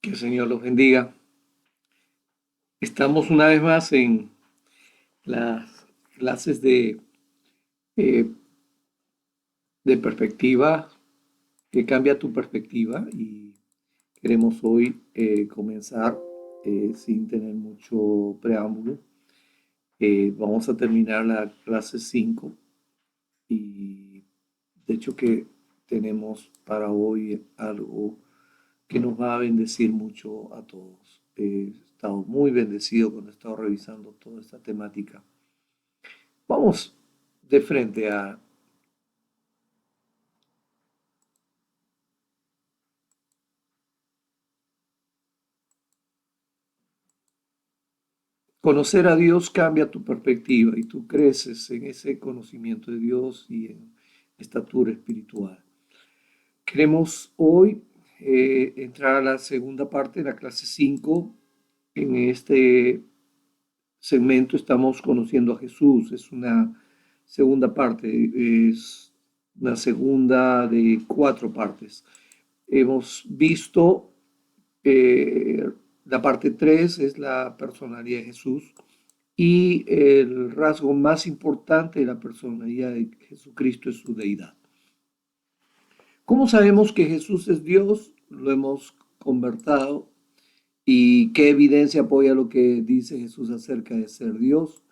Que el Señor los bendiga. Estamos una vez más en las clases eh, de perspectiva, que cambia tu perspectiva y queremos hoy comenzar sin tener mucho preámbulo. Vamos a terminar la clase 5 y de hecho que tenemos para hoy algo que nos va a bendecir mucho a todos. He estado muy bendecido cuando he estado revisando toda esta temática. Vamos de frente a conocer a Dios cambia tu perspectiva y tú creces en ese conocimiento de Dios y en estatura espiritual. Queremos hoy entrar a la segunda parte de la clase 5. En este segmento estamos conociendo a Jesús. Es una segunda parte, es una segunda de 4 partes. Hemos visto la parte 3 es la personalidad de Jesús y el rasgo más importante de la personalidad de Jesucristo es su deidad. ¿Cómo sabemos que Jesús es Dios? Lo hemos conversado. ¿Y qué evidencia apoya lo que dice Jesús acerca de ser Dios?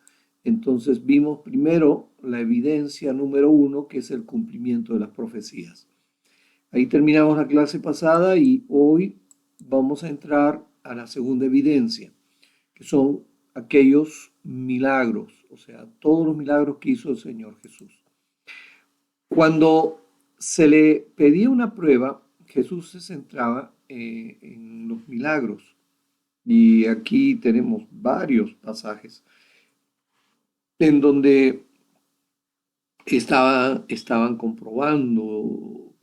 Entonces vimos primero la evidencia número 1, que es el cumplimiento de las profecías. Ahí terminamos la clase pasada y hoy vamos a entrar a la segunda evidencia, que son aquellos milagros, o sea, todos los milagros que hizo el Señor Jesús. Cuando se le pedía una prueba, Jesús se centraba en los milagros. Y aquí tenemos varios pasajes en donde estaban comprobando,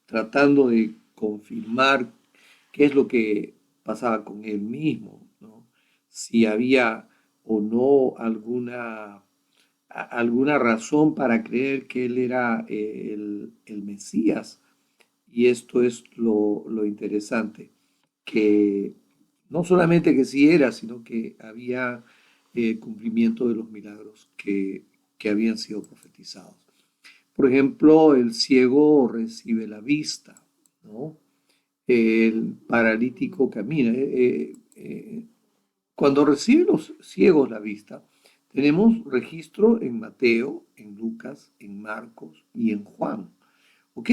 tratando de confirmar qué es lo que pasaba con él mismo, ¿no? Si había o no alguna razón para creer que él era el Mesías. Y esto es lo interesante, que no solamente que sí era, sino que había cumplimiento de los milagros que habían sido profetizados. Por ejemplo, el ciego recibe la vista, ¿no? El paralítico camina. Cuando reciben los ciegos la vista, tenemos registro en Mateo, en Lucas, en Marcos y en Juan. Ok,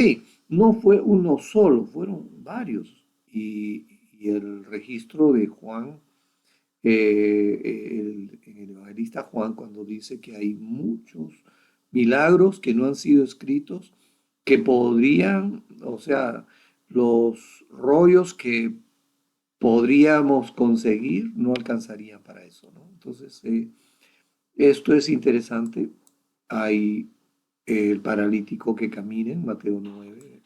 no fue uno solo, fueron varios. Y el registro de Juan, el evangelista Juan, cuando dice que hay muchos milagros que no han sido escritos, que podrían, o sea, los rollos que podríamos conseguir no alcanzarían para eso, ¿no? Entonces, esto es interesante. Hay el paralítico que camina en Mateo 9.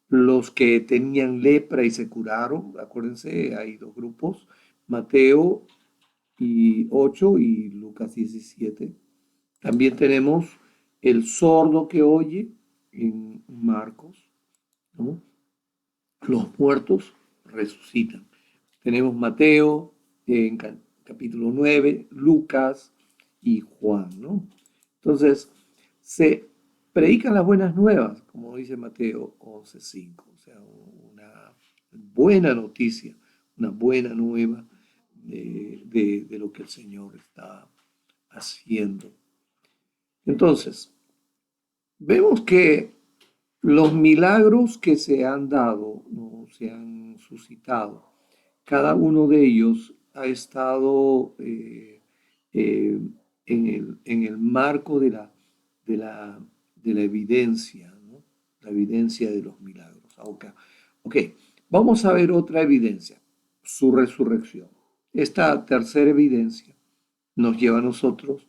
Los que tenían lepra y se curaron, acuérdense, hay dos grupos, Mateo y 8 y Lucas 17. También tenemos el sordo que oye en Marcos, ¿no? Los muertos resucitan. Tenemos Mateo en capítulo 9, Lucas y Juan, ¿no? Entonces, se predican las buenas nuevas, como dice Mateo 11:5, o sea, una buena noticia, una buena nueva de lo que el Señor está haciendo. Entonces, vemos que los milagros que se han dado, ¿no? Se han suscitado, cada uno de ellos ha estado eh, en el marco de la, de la evidencia, ¿no? La evidencia de los milagros. Ok, vamos a ver otra evidencia, su resurrección. Esta tercera evidencia nos lleva a nosotros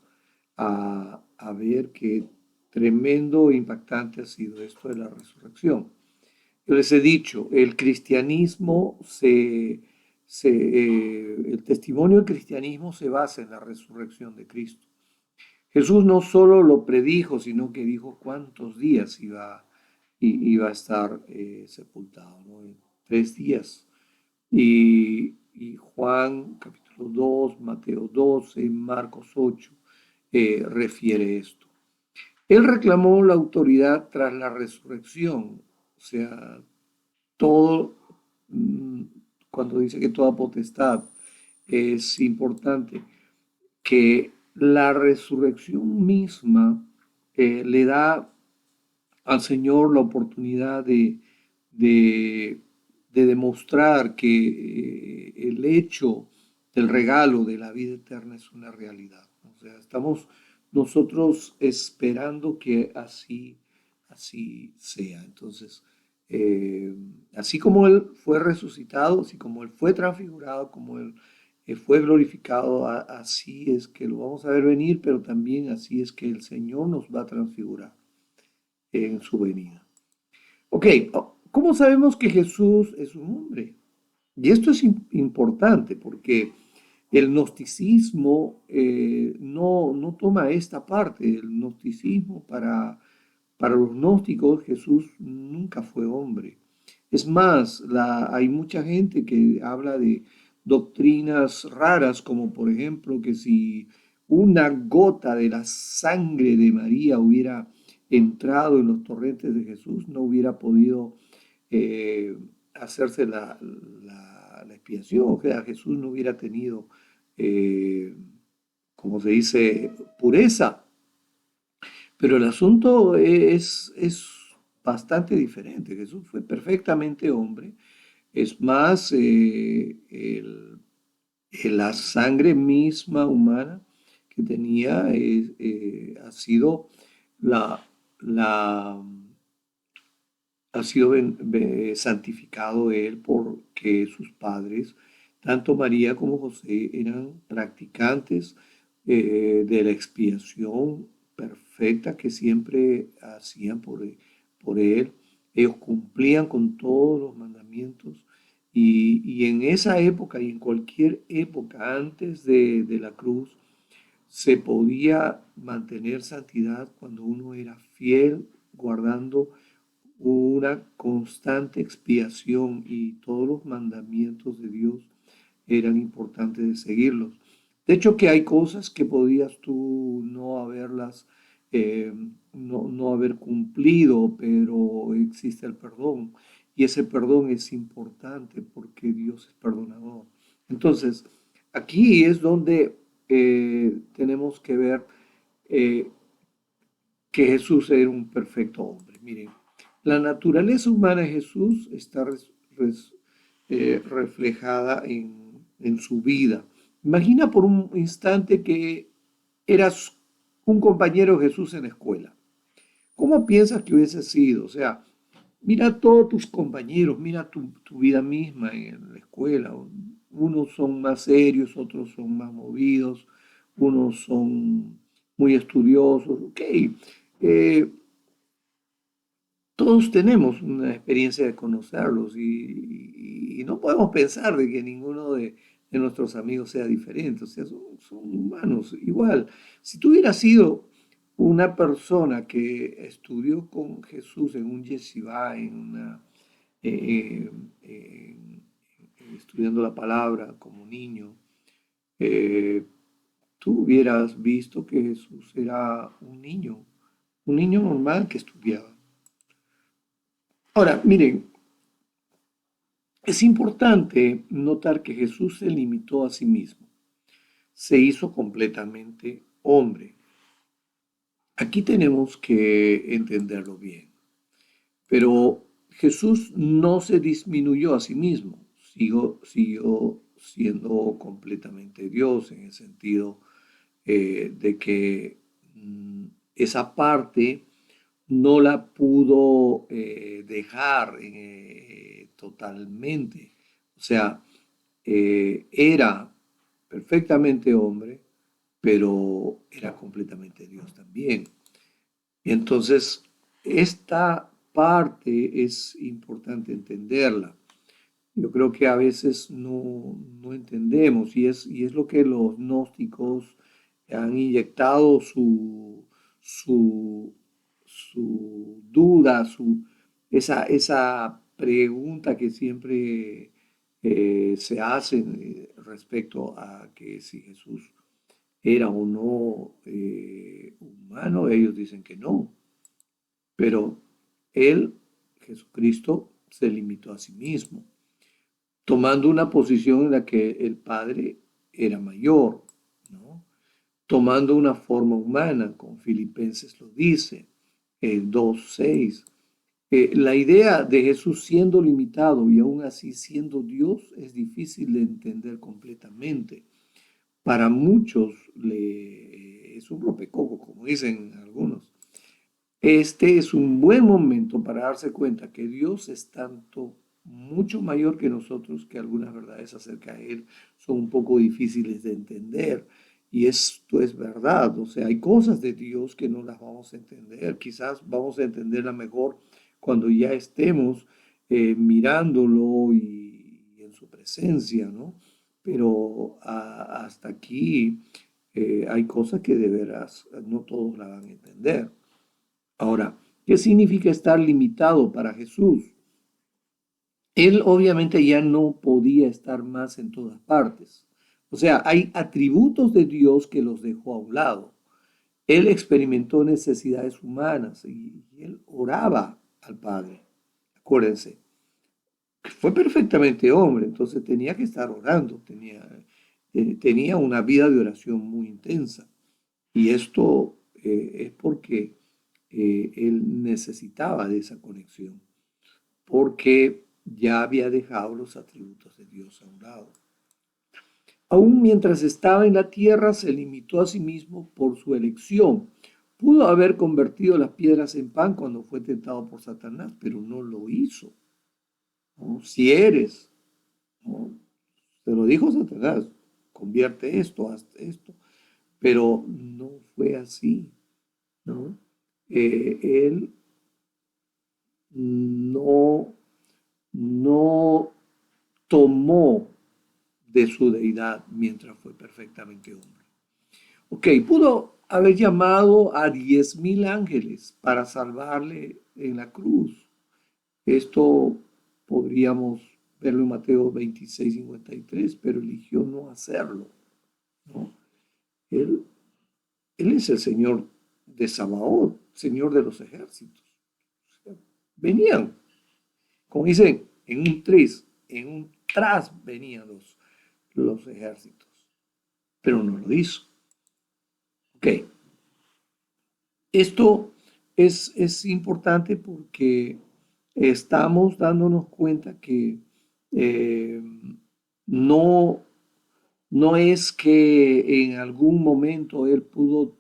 a ver qué tremendo e impactante ha sido esto de la resurrección. Yo les he dicho, el cristianismo el testimonio del cristianismo se basa en la resurrección de Cristo. Jesús no solo lo predijo, sino que dijo cuántos días iba a estar sepultado, ¿no? En 3 días y Juan capítulo 2, Mateo 12, Marcos 8 refiere esto. Él reclamó la autoridad tras la resurrección, o sea, todo, mm, cuando dice que toda potestad es importante, que la resurrección misma le da al Señor la oportunidad de, de demostrar que el hecho del regalo de la vida eterna es una realidad. O sea, estamos nosotros esperando que así sea. Entonces, eh, así como Él fue resucitado, así como Él fue transfigurado, como Él fue glorificado, así es que lo vamos a ver venir, pero también así es que el Señor nos va a transfigurar en su venida. Ok, ¿cómo sabemos que Jesús es un hombre? Y esto es importante porque el gnosticismo no toma esta parte. El gnosticismo para los gnósticos Jesús nunca fue hombre. Es más, hay mucha gente que habla de doctrinas raras, como por ejemplo que si una gota de la sangre de María hubiera entrado en los torrentes de Jesús, no hubiera podido eh, hacerse la expiación, o sea, Jesús no hubiera tenido, eh, como se dice, pureza. Pero el asunto es bastante diferente. Jesús fue perfectamente hombre. Es más, la sangre misma humana que tenía ha sido la, la, ha sido santificado él porque sus padres, tanto María como José, eran practicantes de la expiación perfecta que siempre hacían por él. Ellos cumplían con todos los mandamientos y en esa época y en cualquier época antes de la cruz, se podía mantener santidad cuando uno era fiel, guardando una constante expiación y todos los mandamientos de Dios eran importantes de seguirlos. De hecho, que hay cosas que podías tú no haberlas, eh, no haber cumplido, pero existe el perdón. Y ese perdón es importante porque Dios es perdonador. Entonces, aquí es donde tenemos que ver eh, que Jesús era un perfecto hombre. Miren, la naturaleza humana de Jesús está reflejada en su vida. Imagina por un instante que eras un compañero de Jesús en la escuela. ¿Cómo piensas que hubiese sido? O sea, mira a todos tus compañeros, mira tu vida misma en la escuela. Unos son más serios, otros son más movidos, unos son muy estudiosos. Ok, eh, todos tenemos una experiencia de conocerlos y no podemos pensar de que ninguno de nuestros amigos sea diferente. O sea, son humanos. Igual, si tú hubieras sido una persona que estudió con Jesús en un yeshivá, eh, eh, estudiando la palabra como niño, eh, tú hubieras visto que Jesús era un niño normal que estudiaba. Ahora, miren, es importante notar que Jesús se limitó a sí mismo, se hizo completamente hombre. Aquí tenemos que entenderlo bien. Pero Jesús no se disminuyó a sí mismo, siguió siendo completamente Dios en el sentido de que esa parte no la pudo dejar totalmente. O sea, era perfectamente hombre, pero era completamente Dios también. Y entonces, esta parte es importante entenderla. Yo creo que a veces no entendemos y es lo que los gnósticos han inyectado su, su duda, esa pregunta que siempre se hacen respecto a que si Jesús era o no humano, ellos dicen que no, pero él, Jesucristo, se limitó a sí mismo, tomando una posición en la que el Padre era mayor, ¿no? Tomando una forma humana, como Filipenses lo dice, 2:6. La idea de Jesús siendo limitado y aún así siendo Dios es difícil de entender completamente. Para muchos es un rompecoco, como dicen algunos. Este es un buen momento para darse cuenta que Dios es tanto mucho mayor que nosotros, que algunas verdades acerca de Él son un poco difíciles de entender. Y esto es verdad, o sea, hay cosas de Dios que no las vamos a entender. Quizás vamos a entenderla mejor cuando ya estemos mirándolo y en su presencia, ¿no? Pero hasta aquí hay cosas que de veras no todos la van a entender. Ahora, ¿qué significa estar limitado para Jesús? Él obviamente ya no podía estar más en todas partes. O sea, hay atributos de Dios que los dejó a un lado. Él experimentó necesidades humanas y él oraba al Padre. Acuérdense, fue perfectamente hombre, entonces tenía que estar orando, tenía una vida de oración muy intensa. Y esto es porque él necesitaba de esa conexión, porque ya había dejado los atributos de Dios a un lado. Aún mientras estaba en la tierra, se limitó a sí mismo por su elección. Pudo haber convertido las piedras en pan cuando fue tentado por Satanás, pero no lo hizo, ¿no? Si eres, ¿no? Se lo dijo Satanás, convierte esto, haz esto, pero no fue así, ¿no? Él no, no tomó de su deidad mientras fue perfectamente hombre. Ok, pudo haber llamado a 10.000 ángeles para salvarle en la cruz. Esto podríamos verlo en Mateo 26:53, pero eligió no hacerlo, ¿no? Él, él es el Señor de Sabaoth, Señor de los ejércitos. Venían, como dicen, en un tris, en un tras venían los ejércitos, pero no lo hizo. Ok, esto es importante porque estamos dándonos cuenta que eh, no, no es que en algún momento él pudo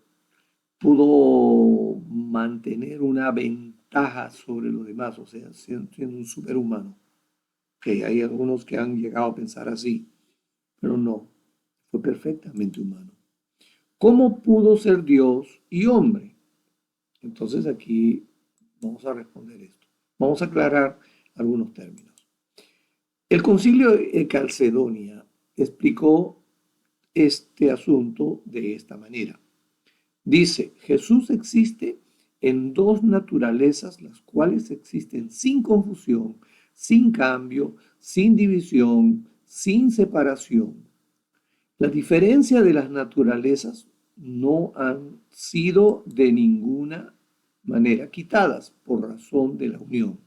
mantener una ventaja sobre los demás, o sea, siendo un superhumano. Que hay algunos que han llegado a pensar así, pero no, fue perfectamente humano. ¿Cómo pudo ser Dios y hombre? Entonces aquí vamos a responder esto. Vamos a aclarar algunos términos. El concilio de Calcedonia explicó este asunto de esta manera. Dice, Jesús existe en dos naturalezas, las cuales existen sin confusión, sin cambio, sin división, sin separación. La diferencia de las naturalezas no han sido de ninguna manera quitadas por razón de la unión,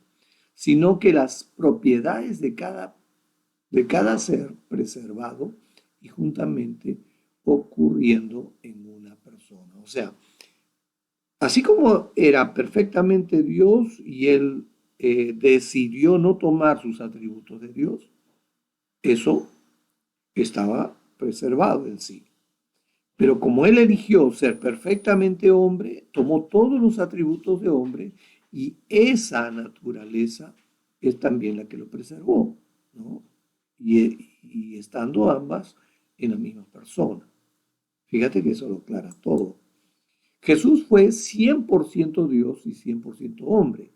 sino que las propiedades de cada ser preservado y juntamente ocurriendo en una persona. O sea, así como era perfectamente Dios y él decidió no tomar sus atributos de Dios, eso estaba preservado en sí. Pero como él eligió ser perfectamente hombre, tomó todos los atributos de hombre y esa naturaleza es también la que lo preservó, ¿no? Y estando ambas en la misma persona. Fíjate que eso lo aclara todo. Jesús fue 100% Dios y 100% hombre,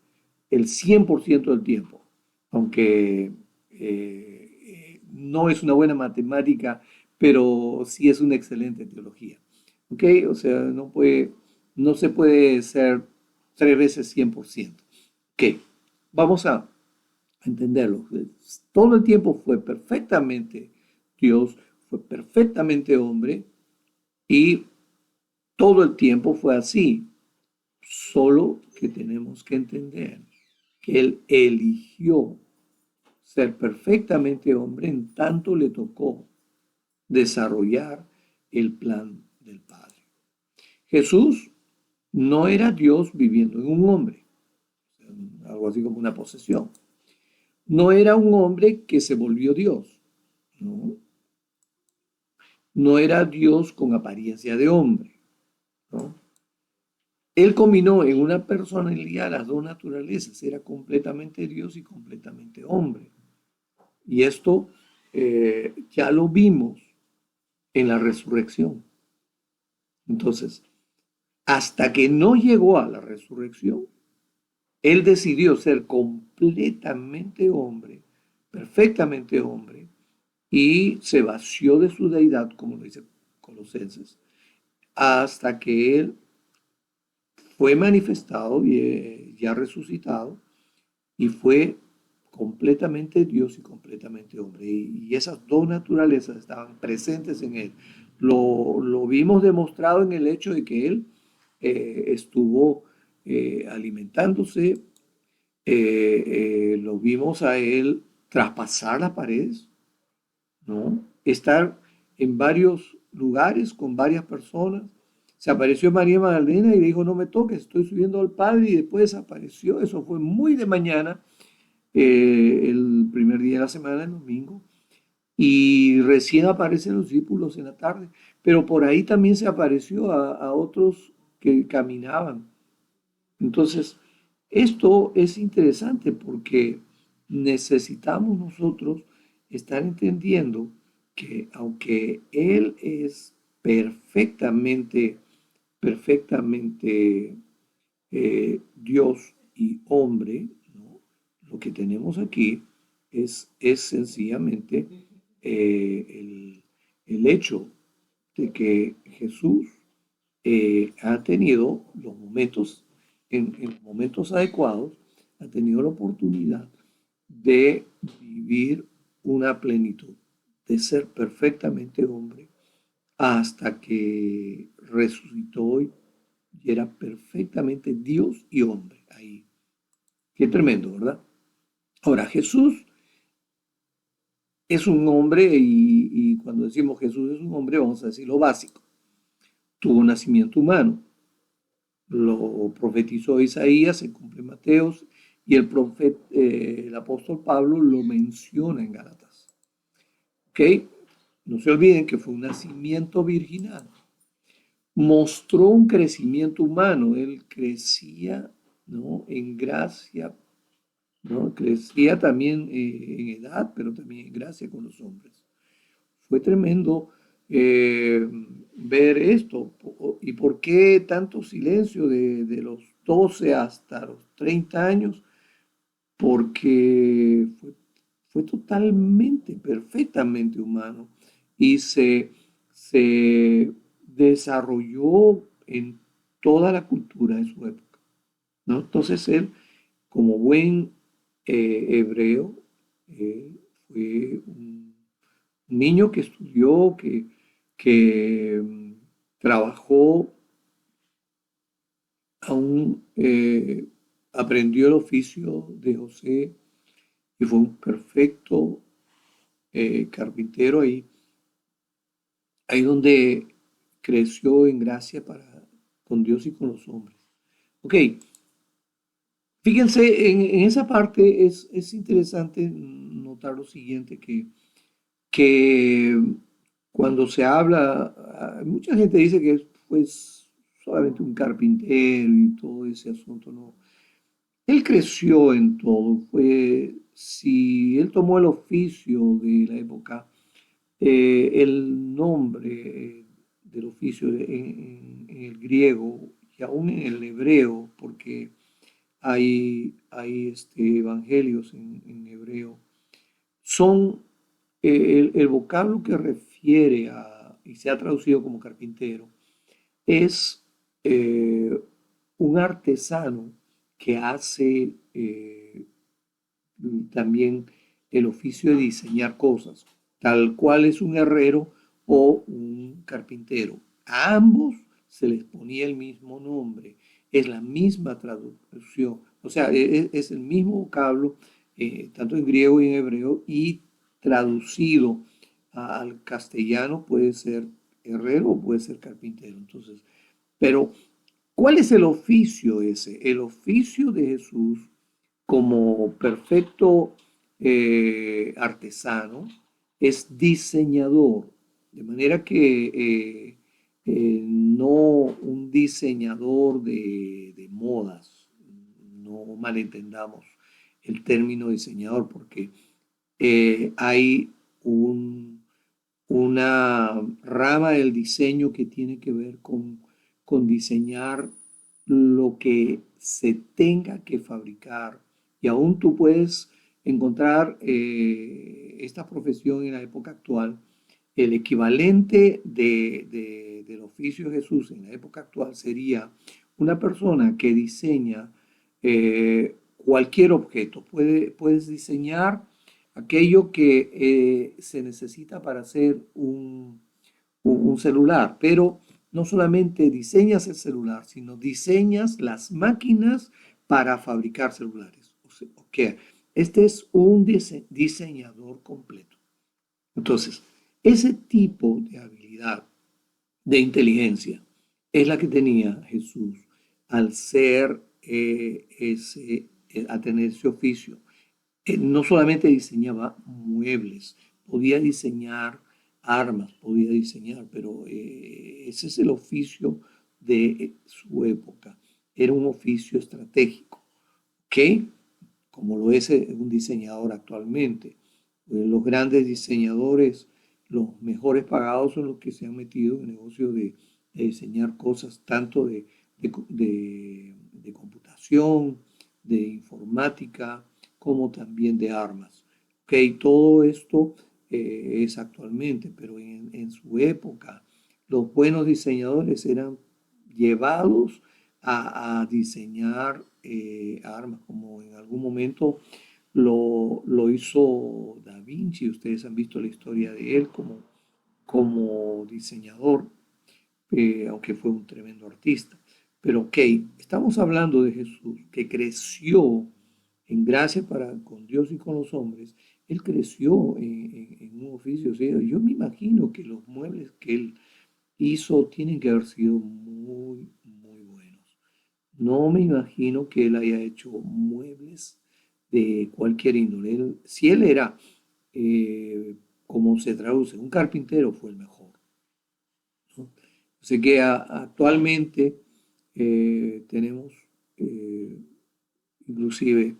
el 100% del tiempo, aunque no es una buena matemática, pero sí es una excelente teología. ¿Ok? O sea, no se puede ser 3 veces 100%. ¿Qué? Vamos a entenderlo. Todo el tiempo fue perfectamente Dios, fue perfectamente hombre y todo el tiempo fue así. Solo que tenemos que entender que Él eligió ser perfectamente hombre en tanto le tocó desarrollar el plan del Padre. Jesús no era Dios viviendo en un hombre, algo así como una posesión. No era un hombre que se volvió Dios, no. No era Dios con apariencia de hombre, ¿no? Él combinó en una personalidad las dos naturalezas, era completamente Dios y completamente hombre. Y esto ya lo vimos en la resurrección. Entonces, hasta que no llegó a la resurrección, Él decidió ser completamente hombre, perfectamente hombre, y se vació de su deidad, como lo dice Colosenses, hasta que Él fue manifestado y ya resucitado y fue completamente Dios y completamente hombre. Y esas dos naturalezas estaban presentes en Él. Lo vimos demostrado en el hecho de que Él estuvo alimentándose, lo vimos a Él traspasar las paredes, ¿no? Estar en varios lugares con varias personas. Se apareció María Magdalena y le dijo, no me toques, estoy subiendo al Padre y después desapareció. Eso fue muy de mañana, el primer día de la semana, el domingo, y recién aparecen los discípulos en la tarde. Pero por ahí también se apareció a otros que caminaban. Entonces, esto es interesante porque necesitamos nosotros estar entendiendo que aunque Él es perfectamente, perfectamente Dios y hombre, ¿no? Lo que tenemos aquí es sencillamente el hecho de que Jesús ha tenido los momentos, en los momentos adecuados, ha tenido la oportunidad de vivir una plenitud, de ser perfectamente hombre, hasta que resucitó y era perfectamente Dios y hombre. Ahí. Qué tremendo, ¿verdad? Ahora, Jesús es un hombre y cuando decimos Jesús es un hombre, vamos a decir lo básico. Tuvo nacimiento humano, lo profetizó Isaías, se cumple Mateos, y el apóstol Pablo lo menciona en Gálatas. ¿Ok? No se olviden que fue un nacimiento virginal. Mostró un crecimiento humano, él crecía, ¿no? En gracia, ¿no? Crecía también en edad, pero también en gracia con los hombres. Fue tremendo ver esto. ¿Y por qué tanto silencio de los 12 hasta los 30 años? Porque fue totalmente, perfectamente humano y se desarrolló en toda la cultura de su época, ¿no? Entonces él, como buen hebreo, fue un niño que estudió, que trabajó, aún aprendió el oficio de José y fue un perfecto carpintero ahí donde creció en gracia con Dios y con los hombres. Ok, fíjense, en esa parte es interesante notar lo siguiente, que cuando se habla, mucha gente dice que fue solamente un carpintero y todo ese asunto, no. Él creció en todo, si él tomó el oficio de la época, el nombre del oficio en el griego y aún en el hebreo, porque hay evangelios en hebreo, son el vocablo que refiere y se ha traducido como carpintero, es un artesano que hace también el oficio de diseñar cosas, tal cual es un herrero o un carpintero. A ambos se les ponía el mismo nombre, es la misma traducción, o sea, es el mismo vocablo, tanto en griego y en hebreo, y traducido al castellano puede ser herrero o puede ser carpintero. Entonces, pero ¿cuál es el oficio ese? El oficio de Jesús como perfecto artesano es diseñador, de manera que no un diseñador de modas, no malentendamos el término diseñador, porque hay una rama del diseño que tiene que ver con diseñar lo que se tenga que fabricar. Y aún tú puedes encontrar esta profesión en la época actual. El equivalente del oficio de Jesús en la época actual sería una persona que diseña cualquier objeto. Puedes diseñar aquello que se necesita para hacer un celular, pero no solamente diseñas el celular, sino diseñas las máquinas para fabricar celulares. O sea, okay. Este es un diseñador completo. Entonces, ese tipo de habilidad, de inteligencia, es la que tenía Jesús al ser a tener ese oficio. No solamente diseñaba muebles, podía diseñar armas, podía diseñar, pero ese es el oficio de su época. Era un oficio estratégico, que, como lo es un diseñador actualmente, los grandes diseñadores, los mejores pagados son los que se han metido en el negocio de diseñar cosas tanto de computación, de informática, como también de armas. Okay, todo esto es actualmente, pero en su época los buenos diseñadores eran llevados a diseñar armas, como en algún momento lo hizo Da Vinci. Ustedes han visto la historia de él como diseñador, aunque fue un tremendo artista. Pero ok, estamos hablando de Jesús, que creció en gracia con Dios y con los hombres. Él creció en un oficio. O sea, yo me imagino que los muebles que él hizo tienen que haber sido muy, muy buenos. No me imagino que él haya hecho muebles de cualquier índole. Si él era, como se traduce, un carpintero, fue el mejor, ¿no? Así que actualmente tenemos eh, inclusive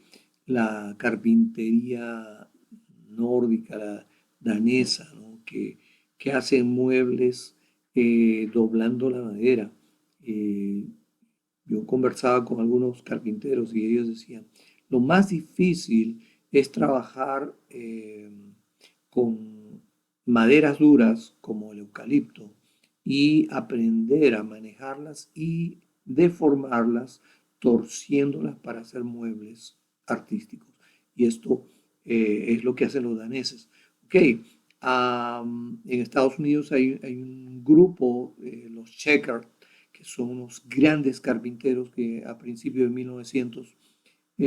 la carpintería nórdica, la danesa, ¿no? que hacen muebles doblando la madera. Eh, yo conversaba con algunos carpinteros y ellos decían, lo más difícil es trabajar con maderas duras como el eucalipto y aprender a manejarlas y deformarlas, torciéndolas para hacer muebles artísticos. Y esto es lo que hacen los daneses. Ok, en Estados Unidos hay un grupo, los Checkers, que son unos grandes carpinteros que a principios de 1900,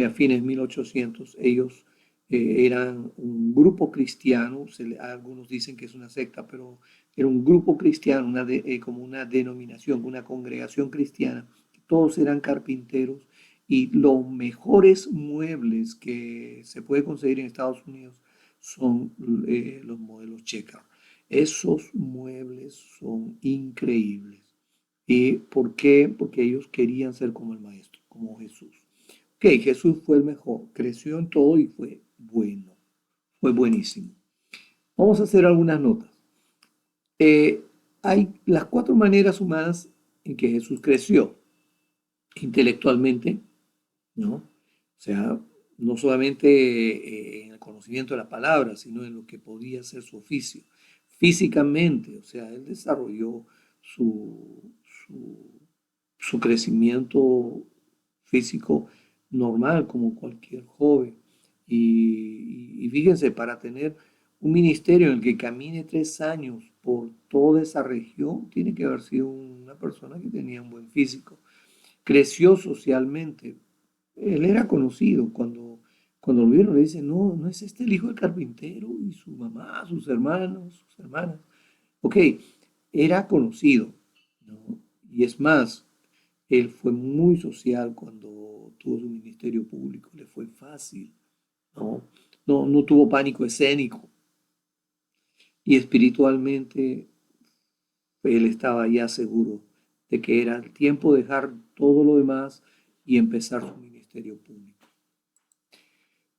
a fines de 1800, ellos eran un grupo cristiano. Algunos dicen que es una secta, pero era un grupo cristiano, como una denominación, una congregación cristiana. Todos eran carpinteros y los mejores muebles que se puede conseguir en Estados Unidos son los modelos Checker. Esos muebles son increíbles. ¿Y por qué? Porque ellos querían ser como el maestro, como Jesús. Ok, Jesús fue el mejor, creció en todo y fue bueno, fue buenísimo. Vamos a hacer algunas notas. Eh, hay las cuatro maneras humanas en que Jesús creció intelectualmente, ¿no? O sea, no solamente en el conocimiento de la palabra, sino en lo que podía ser su oficio. Físicamente, o sea, él desarrolló su, su, su crecimiento físico normal como cualquier joven. Y fíjense, para tener un ministerio en el que camine 3 años por toda esa región, tiene que haber sido una persona que tenía un buen físico. Creció socialmente. Él era conocido. Cuando lo vieron, le dicen, no, no es este el hijo del carpintero y su mamá, sus hermanos, sus hermanas. Ok, era conocido, ¿no? Y es más, él fue muy social cuando tuvo su ministerio público, le fue fácil, ¿no? No tuvo pánico escénico y espiritualmente él estaba ya seguro de que era el tiempo de dejar todo lo demás y empezar su ministerio público.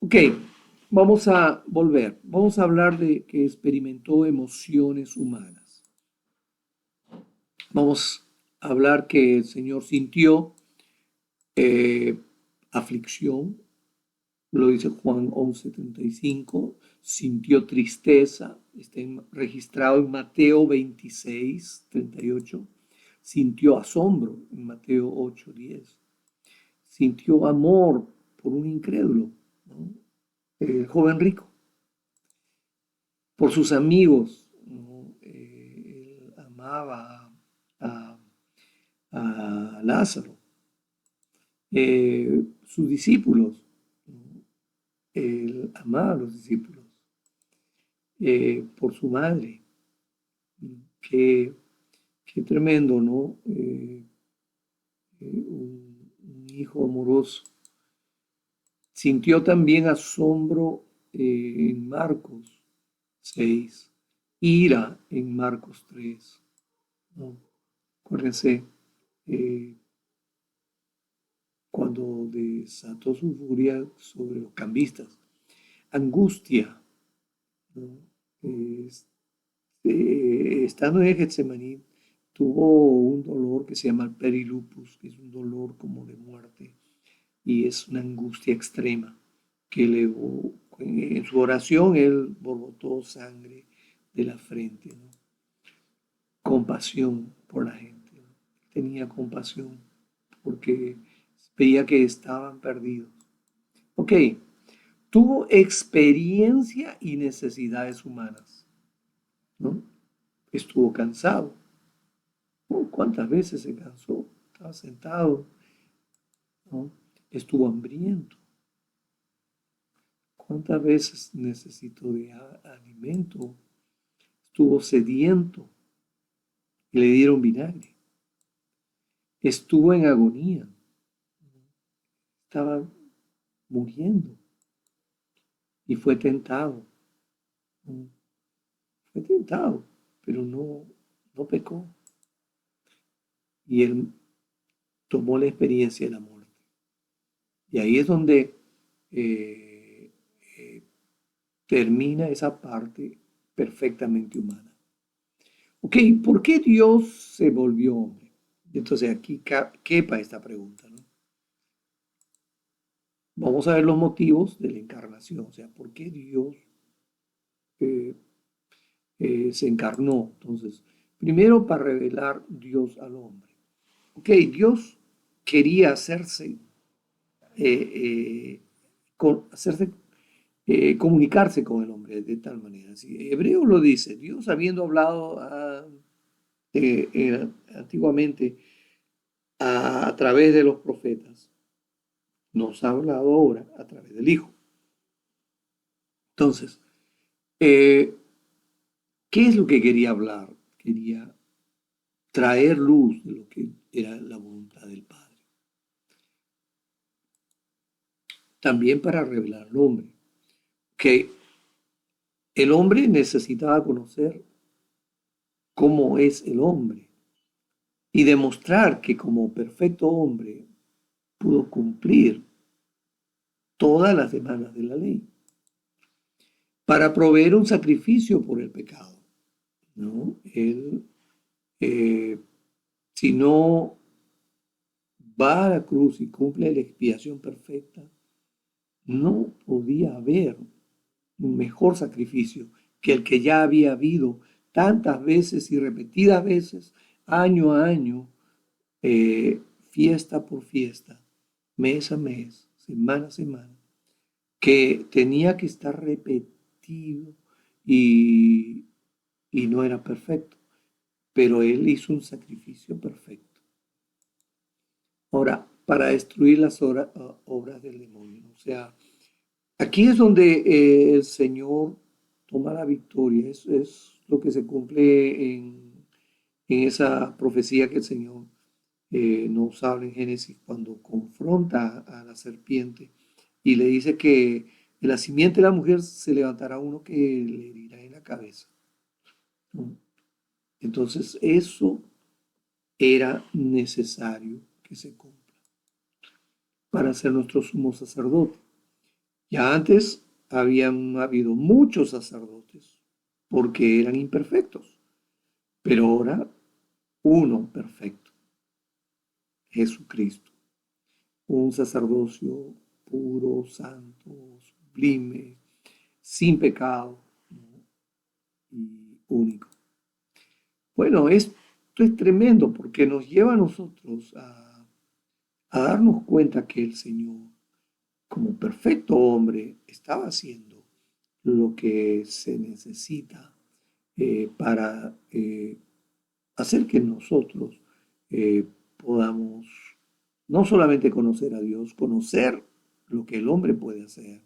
Ok, vamos a volver. Vamos a hablar de que experimentó emociones humanas. Vamos a hablar que el Señor sintió eh, aflicción, lo dice Juan 11:35, sintió tristeza, está registrado en Mateo 26:38, sintió asombro en Mateo 8:10, sintió amor por un incrédulo, ¿no? El joven rico, por sus amigos, ¿no? Él amaba a, a Lázaro, sus discípulos, ¿no? Él amaba a los discípulos, por su madre. Qué, qué tremendo, ¿no? Un hijo amoroso. Sintió también asombro en Marcos 6, ira en Marcos 3, ¿no? Acuérdense, eh, cuando desató su furia sobre los cambistas. Angustia, ¿no? Estando en Getsemaní, tuvo un dolor que se llama el perilupus, que es un dolor como de muerte, y es una angustia extrema que en su oración él borbotó sangre de la frente, ¿no? Compasión por la gente, ¿no? Tenía compasión porque veía que estaban perdidos. Ok, tuvo experiencia y necesidades humanas, ¿no? Estuvo cansado. ¿Cuántas veces se cansó? Estaba sentado, ¿no? Estuvo hambriento. ¿Cuántas veces necesitó de alimento? Estuvo sediento y le dieron vinagre. Estuvo en agonía. Estaba muriendo y fue tentado, ¿no? Fue tentado, pero no pecó. Y él tomó la experiencia de la muerte. Y ahí es donde eh, eh, termina esa parte perfectamente humana. Ok, ¿por qué Dios se volvió hombre? Entonces aquí quepa esta pregunta, ¿no? Vamos a ver los motivos de la encarnación, o sea, ¿por qué Dios eh, se encarnó? Entonces, primero para revelar Dios al hombre. Ok, Dios quería eh, hacerse comunicarse con el hombre de tal manera. Si Hebreo lo dice, Dios habiendo hablado antiguamente a través de los profetas, nos ha hablado ahora a través del Hijo. Entonces, eh, ¿qué es lo que quería hablar? Quería traer luz de lo que era la voluntad del Padre. También para revelar al hombre, que el hombre necesitaba conocer cómo es el hombre y demostrar que como perfecto hombre pudo cumplir todas las demandas de la ley para proveer un sacrificio por el pecado, ¿no? Él, eh, si no va a la cruz y cumple la expiación perfecta, no podía haber un mejor sacrificio que el que ya había habido tantas veces y repetidas veces, año a año, fiesta por fiesta, mes a mes, semana a semana, que tenía que estar repetido y, y no era perfecto, pero él hizo un sacrificio perfecto. Ahora, para destruir las obras del demonio. O sea, aquí es donde el Señor toma la victoria. Eso es lo que se cumple en esa profecía que el Señor nos habla en Génesis cuando confronta a la serpiente y le dice que de la simiente de la mujer se levantará uno que le herirá en la cabeza, ¿no? Entonces eso era necesario que se cumpla para ser nuestro sumo sacerdote. Ya antes habían habido muchos sacerdotes porque eran imperfectos, pero ahora uno perfecto, Jesucristo, un sacerdocio puro, santo, sublime, sin pecado, ¿no? Y único. Bueno, esto es tremendo porque nos lleva a nosotros a darnos cuenta que el Señor, como perfecto hombre, estaba haciendo lo que se necesita para hacer que nosotros podamos no solamente conocer a Dios, conocer lo que el hombre puede hacer,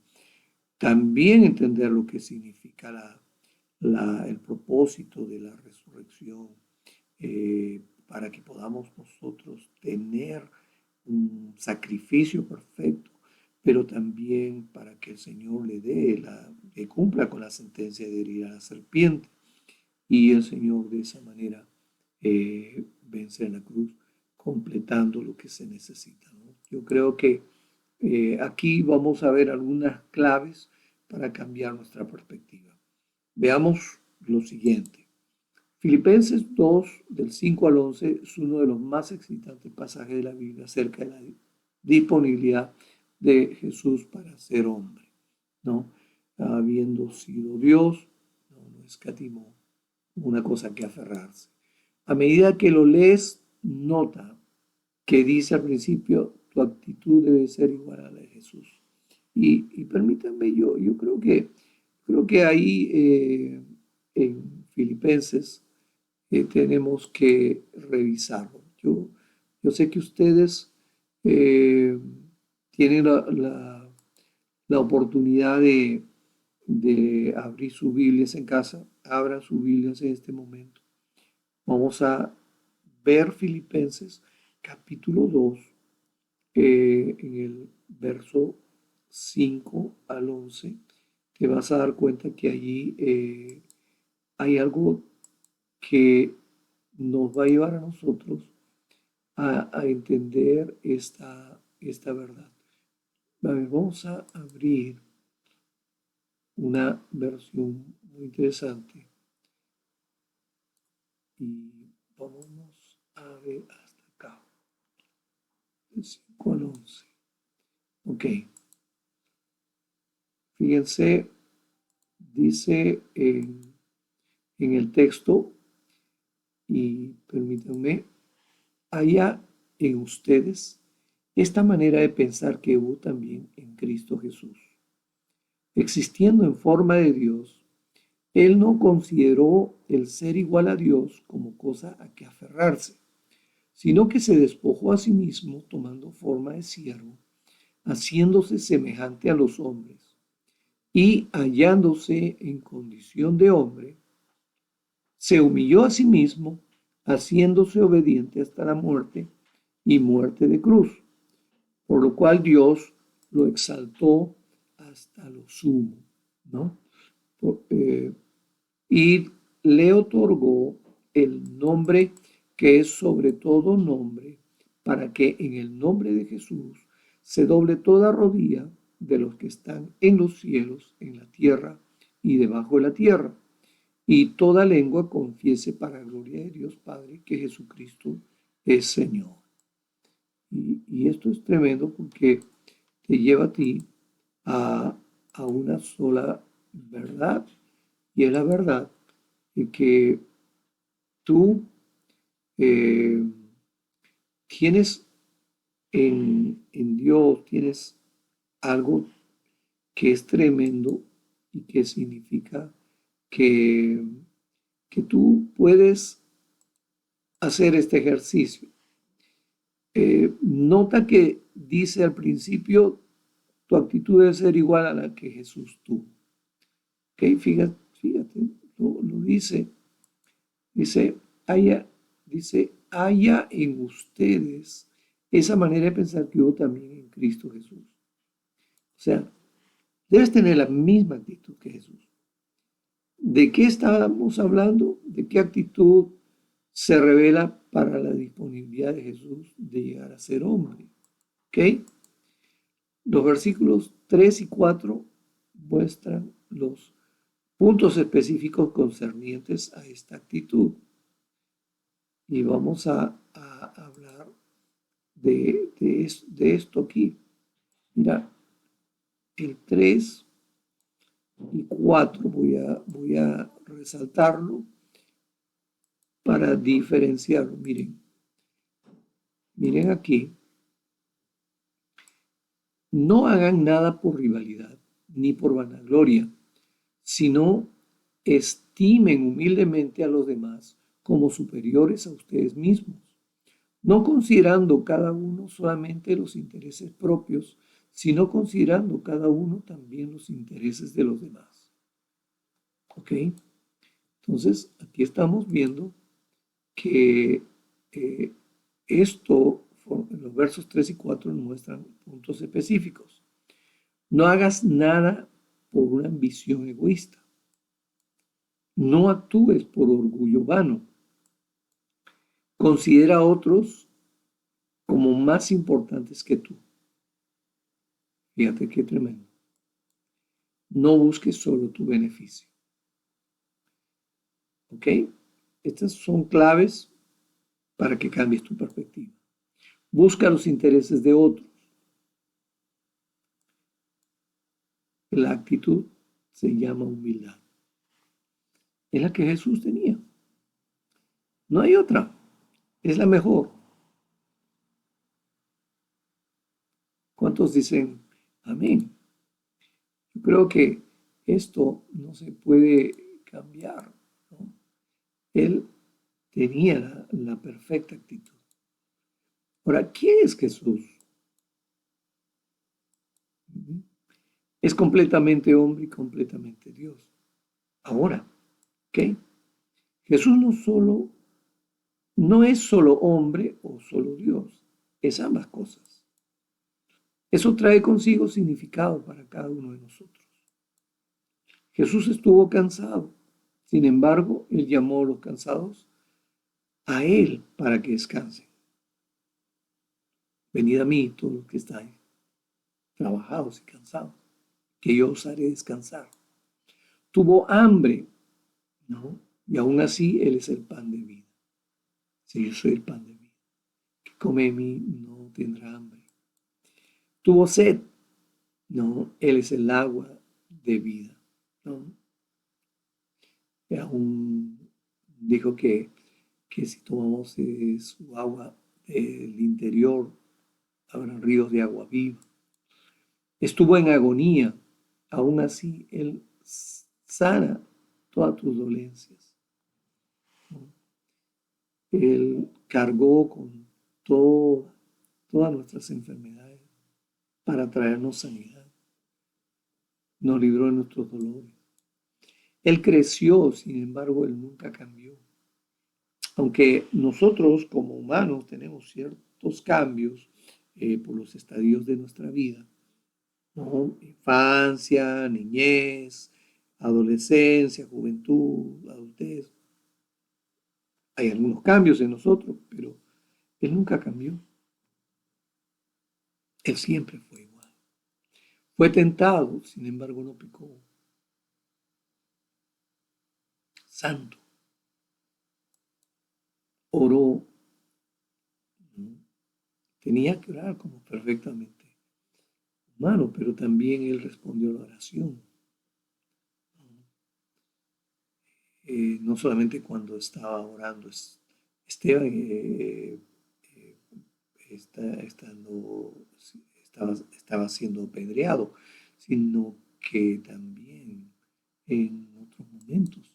también entender lo que significa el propósito de la resurrección, para que podamos nosotros tener un sacrificio perfecto, pero también para que el Señor que cumpla con la sentencia de herir a la serpiente y el Señor de esa manera vence en la cruz, completando lo que se necesita, ¿no? Yo creo que aquí vamos a ver algunas claves para cambiar nuestra perspectiva. Veamos lo siguiente. Filipenses 2, del 5 al 11, es uno de los más excitantes pasajes de la Biblia acerca de la disponibilidad de Jesús para ser hombre, ¿no? Habiendo sido Dios, no escatimó una cosa que aferrarse. A medida que lo lees, nota que dice al principio, tu actitud debe ser igual a la de Jesús. Y permítanme, yo creo que ahí en Filipenses tenemos que revisarlo. Yo sé que ustedes eh, tienen la oportunidad de abrir sus Biblias en casa. Abran sus Biblias en este momento. Vamos a ver Filipenses capítulo 2 en el verso 5 al 11. Te vas a dar cuenta que allí hay algo que nos va a llevar a nosotros a entender esta verdad. A ver, vamos a abrir una versión muy interesante y vamos a ver hasta acá, del 5 al 11. Ok, fíjense, dice en el texto, y permítanme, haya en ustedes esta manera de pensar que hubo también en Cristo Jesús. Existiendo en forma de Dios, Él no consideró el ser igual a Dios como cosa a que aferrarse, sino que se despojó a sí mismo tomando forma de siervo, haciéndose semejante a los hombres, y hallándose en condición de hombre, se humilló a sí mismo, haciéndose obediente hasta la muerte y muerte de cruz, por lo cual Dios lo exaltó hasta lo sumo, ¿no? Por, y le otorgó el nombre que es sobre todo nombre, para que en el nombre de Jesús se doble toda rodilla de los que están en los cielos, en la tierra y debajo de la tierra, y toda lengua confiese para gloria de Dios Padre que Jesucristo es Señor. Y esto es tremendo porque te lleva a ti a, a una sola verdad, y es la verdad de que tú eh, tienes en Dios, tienes algo que es tremendo y que significa que, que tú puedes hacer este ejercicio. Nota que dice al principio, tu actitud debe ser igual a la que Jesús tuvo. ¿Ok? Fíjate, lo dice. Dice, haya en ustedes esa manera de pensar que hubo también en Cristo Jesús. O sea, debes tener la misma actitud que Jesús. ¿De qué estábamos hablando? ¿De qué actitud se revela para la disponibilidad de Jesús de llegar a ser hombre? ¿Ok? Los versículos 3 y 4 muestran los puntos específicos concernientes a esta actitud. Y vamos a hablar de esto aquí. Mira, el 3 y 4 voy a resaltarlo para diferenciarlo. Miren aquí. No hagan nada por rivalidad ni por vanagloria, sino estimen humildemente a los demás como superiores a ustedes mismos, no considerando cada uno solamente los intereses propios, sino considerando cada uno también los intereses de los demás. ¿Ok? Entonces, aquí estamos viendo que eh, esto, los versos 3 y 4 nos muestran puntos específicos. No hagas nada por una ambición egoísta. No actúes por orgullo vano. Considera a otros como más importantes que tú. Fíjate qué tremendo. No busques solo tu beneficio. ¿Ok? Estas son claves para que cambies tu perspectiva. Busca los intereses de otros. La actitud se llama humildad. Es la que Jesús tenía. No hay otra. Es la mejor. ¿Cuántos dicen amén? Yo creo que esto no se puede cambiar, ¿no? Él tenía la perfecta actitud. Ahora, ¿quién es Jesús? Es completamente hombre y completamente Dios. Ahora, ¿ok? Jesús no es solo hombre o solo Dios, es ambas cosas. Eso trae consigo significado para cada uno de nosotros. Jesús estuvo cansado, sin embargo, él llamó a los cansados a él para que descansen. Venid a mí, todos los que estáis trabajados y cansados, que yo os haré descansar. Tuvo hambre, ¿no? Y aún así Él es el pan de vida. Si yo soy el pan de vida, que come de mí no tendrá hambre. Tuvo sed, no, Él es el agua de vida, ¿no? Y aún dijo que si tomamos su agua del interior, habrá ríos de agua viva. Estuvo en agonía, aún así Él sana todas tus dolencias. Él cargó con todas nuestras enfermedades para traernos sanidad. Nos libró de nuestros dolores. Él creció, sin embargo, Él nunca cambió. Aunque nosotros como humanos tenemos ciertos cambios por los estadios de nuestra vida, ¿no? Infancia, niñez, adolescencia, juventud, adultez. Hay algunos cambios en nosotros, pero Él nunca cambió. Él siempre fue igual. Fue tentado, sin embargo no pecó. Santo. Oró. ¿No? Tenía que orar como perfectamente humano, pero también Él respondió a la oración. No solamente cuando estaba orando. Esteban estaba siendo apedreado, sino que también en otros momentos.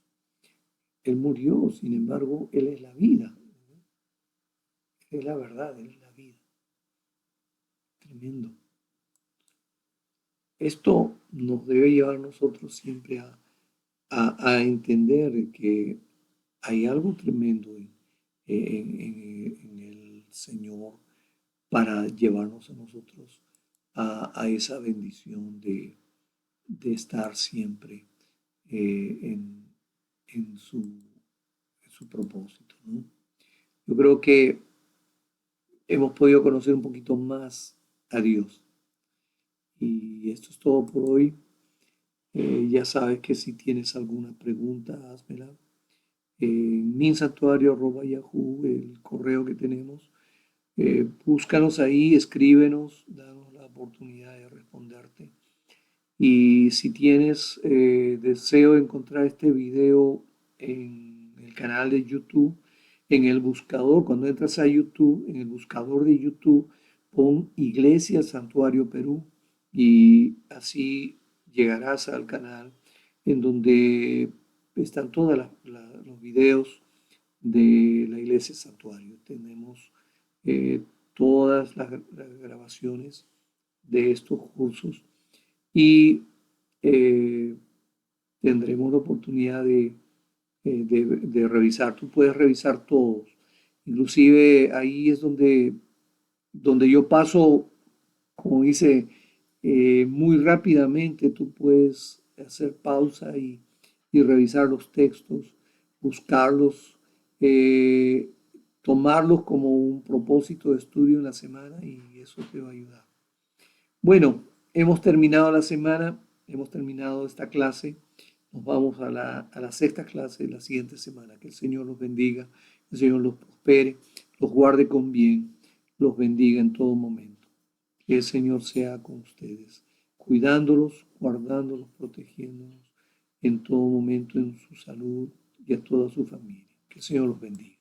Él murió, sin embargo, Él es la vida, Él es la verdad, Él es la vida. Tremendo. Esto nos debe llevar a nosotros siempre a entender que hay algo tremendo en el Señor para llevarnos a nosotros a esa bendición de estar siempre en, en su, en su propósito, ¿no? Yo creo que hemos podido conocer un poquito más a Dios. Y esto es todo por hoy. Ya sabes que si tienes alguna pregunta, házmela. minsantuario@yahoo, el correo que tenemos. Búscanos ahí, escríbenos, danos la oportunidad de responderte. Y si tienes deseo de encontrar este video en el canal de YouTube, en el buscador, cuando entras a YouTube, en el buscador de YouTube, pon Iglesia Santuario Perú y así llegarás al canal en donde están todos los videos de la Iglesia Santuario. Tenemos eh, todas las grabaciones de estos cursos y eh, tendremos la oportunidad de revisar. Tú puedes revisar todos. Inclusive ahí es donde yo paso, como dice, muy rápidamente. Tú puedes hacer pausa y revisar los textos, buscarlos, eh, tomarlos como un propósito de estudio en la semana y eso te va a ayudar. Bueno, hemos terminado la semana, hemos terminado esta clase. Nos vamos a la sexta clase de la siguiente semana. Que el Señor los bendiga, que el Señor los prospere, los guarde con bien, los bendiga en todo momento. Que el Señor sea con ustedes, cuidándolos, guardándolos, protegiéndolos en todo momento en su salud y a toda su familia. Que el Señor los bendiga.